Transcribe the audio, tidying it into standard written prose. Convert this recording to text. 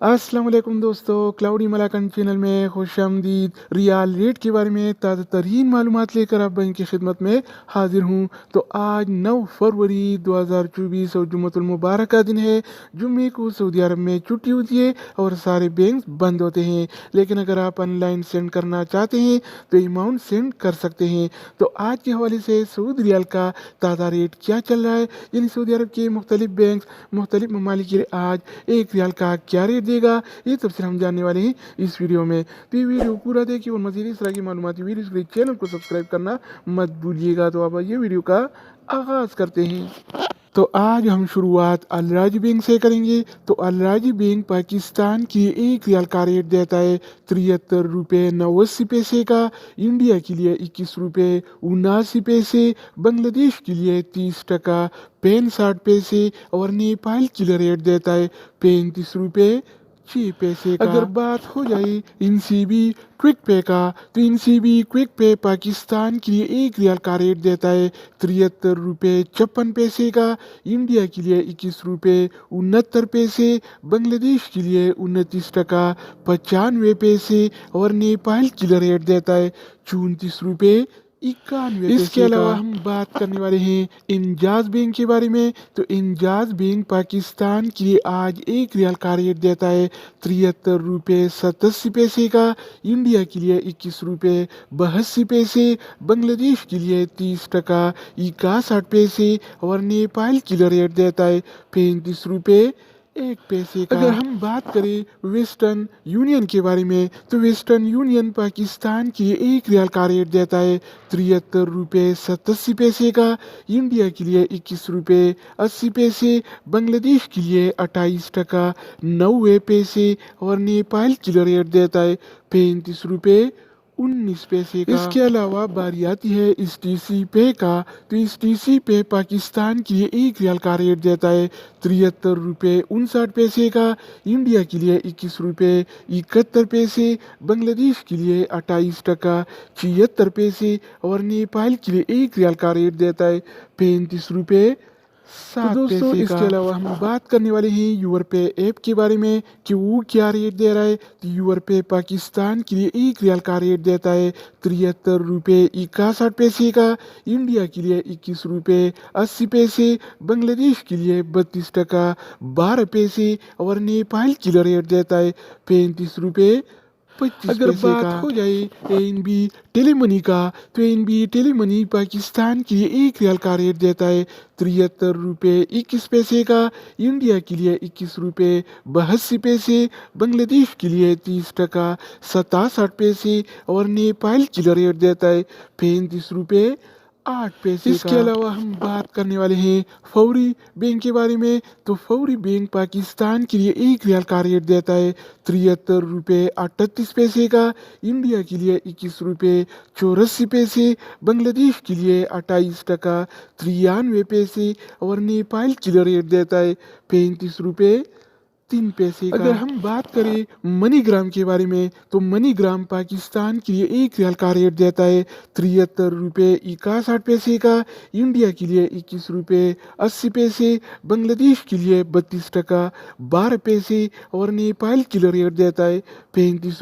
अस्सलाम वालेकुम दोस्तों, क्लाउडी मलाकन चैनल में खुश आमदीद। रियाल रेट के बारे में ताज़ा तरीन मालूमात लेकर आप बैंक की खिदमत में हाजिर हूँ। तो आज 9 फरवरी 2024 और जुम्मतुल मुबारक का दिन है। जुम्मे को सऊदी अरब में छुट्टी होती है और सारे बैंक बंद होते हैं। लेकिन अगर आप ऑनलाइन सेंड करना चाहते हैं तो अमाउंट सेंड कर सकते हैं। तो आज के हवाले से सऊदी रियाल का ताज़ा रेट क्या चल रहा है, यानी सऊदी अरब के मुख्तलिफ बैंक मुख्तलिफ ममालिक के लिए आज एक रियाल का क्या रेट देगा, ये तफसील हम जानने वाले हैं इस वीडियो में। तो ये वीडियो पूरा देखिए और मज़ीद इस तरह की मालूमाती वीडियोस के लिए चैनल को सब्सक्राइब करना मत भूलिएगा। तो अब ये वीडियो का आगाज़ करते हैं। तो आज हम शुरुआत अल राजी बैंक से करेंगे। तो अल राजी बैंक पाकिस्तान की एक रियाल का रेट देता है 73 रुपये 89 पैसे का, इंडिया के लिए 21 रुपये 79 पैसे, बांग्लादेश के लिए 30 टका 65 पैसे और नेपाल के लिए रेट देता है 35 रुपये 6 पैसे का। अगर बात हो जाए इनसीबी क्विक पे का, तो इनसीबी क्विक पे पाकिस्तान के लिए एक रियाल का रेट देता है 73 रुपये 56 पैसे का, इंडिया के लिए 21 रुपये 69 पैसे, बांग्लादेश के लिए 29 टका 95 पैसे और नेपाल के लिए रेट देता है 34 रुपये 91 पैसे। इसके अलावा हम बात करने वाले हैं इंजाज बैंक के बारे में। तो इंजाज बैंक पाकिस्तान के लिए आज एक रियाल का रेट देता है 73 रुपये 87 पैसे का, इंडिया के लिए 21 रुपये 82 पैसे, बांग्लादेश के लिए 30 टका 61 पैसे और नेपाल के लिए रेट देता है 35 रुपये 1 पैसे का। अगर हम बात करें वेस्टर्न यूनियन के बारे में, तो वेस्टर्न यूनियन पाकिस्तान के लिए एक रियाल का रेट देता है 73 रुपये 87 पैसे का, इंडिया के लिए 21 रुपये 80 पैसे, बांग्लादेश के लिए 28 टका 90 पैसे और नेपाल के लिए रेट देता है 35 रुपये 19 पैसे का। इसके अलावा बारी आती है इस टीसी पे का। तो इस टीसी पे पाकिस्तान के लिए एक रियाल का रेट देता है 73 रुपये 59 पैसे का, इंडिया के लिए 21 रुपये 71 पैसे, बांग्लादेश के लिए 28 टका 76 पैसे और नेपाल के लिए एक रियाल का रेट देता है 35 रुपये 7 दोस्तों इसके अलावा हम बात करने वाले हैं यूर पे ऐप के बारे में कि वो क्या रेट दे रहा है। तो यूर पे पाकिस्तान के लिए एक रियाल का रेट देता है 73 रुपये 61 पैसे का, इंडिया के लिए 21 रुपये 80 पैसे, बांग्लादेश के लिए 32 टका 12 पैसे और नेपाल के लिए रेट देता है 35 रुपये 25 अगर बात हो जाए एनबी टेलीमनी का, तो एनबी टेलीमनी पाकिस्तान के लिए एक रियाल का रेट देता है 73 रुपये 21 पैसे का, इंडिया के लिए 21 रुपये 82 पैसे, बांग्लादेश के लिए 30 टका 67 पैसे और नेपाल के लिए रेट देता है 35 रुपये 8 पैसे। इसके अलावा हम बात करने वाले हैं फौरी बैंक के बारे में। तो फौरी बैंक पाकिस्तान के लिए एक रियाल का रेट देता है 73 रुपये 38 पैसे का, इंडिया के लिए 21 रुपये 84 पैसे, बांग्लादेश के लिए 28 टका 93 पैसे और नेपाल के लिए रेट देता है 35 रुपये 3 पैसे का। अगर हम बात करें मनीग्राम के बारे में, तो मनीग्राम पाकिस्तान के लिए एक रियाल का रेट देता है 73 रुपये 61 पैसे का, इंडिया के लिए 21 रुपये 80 पैसे, बांग्लादेश के लिए 32 टका 12 पैसे और नेपाल के लिए रेट देता है 35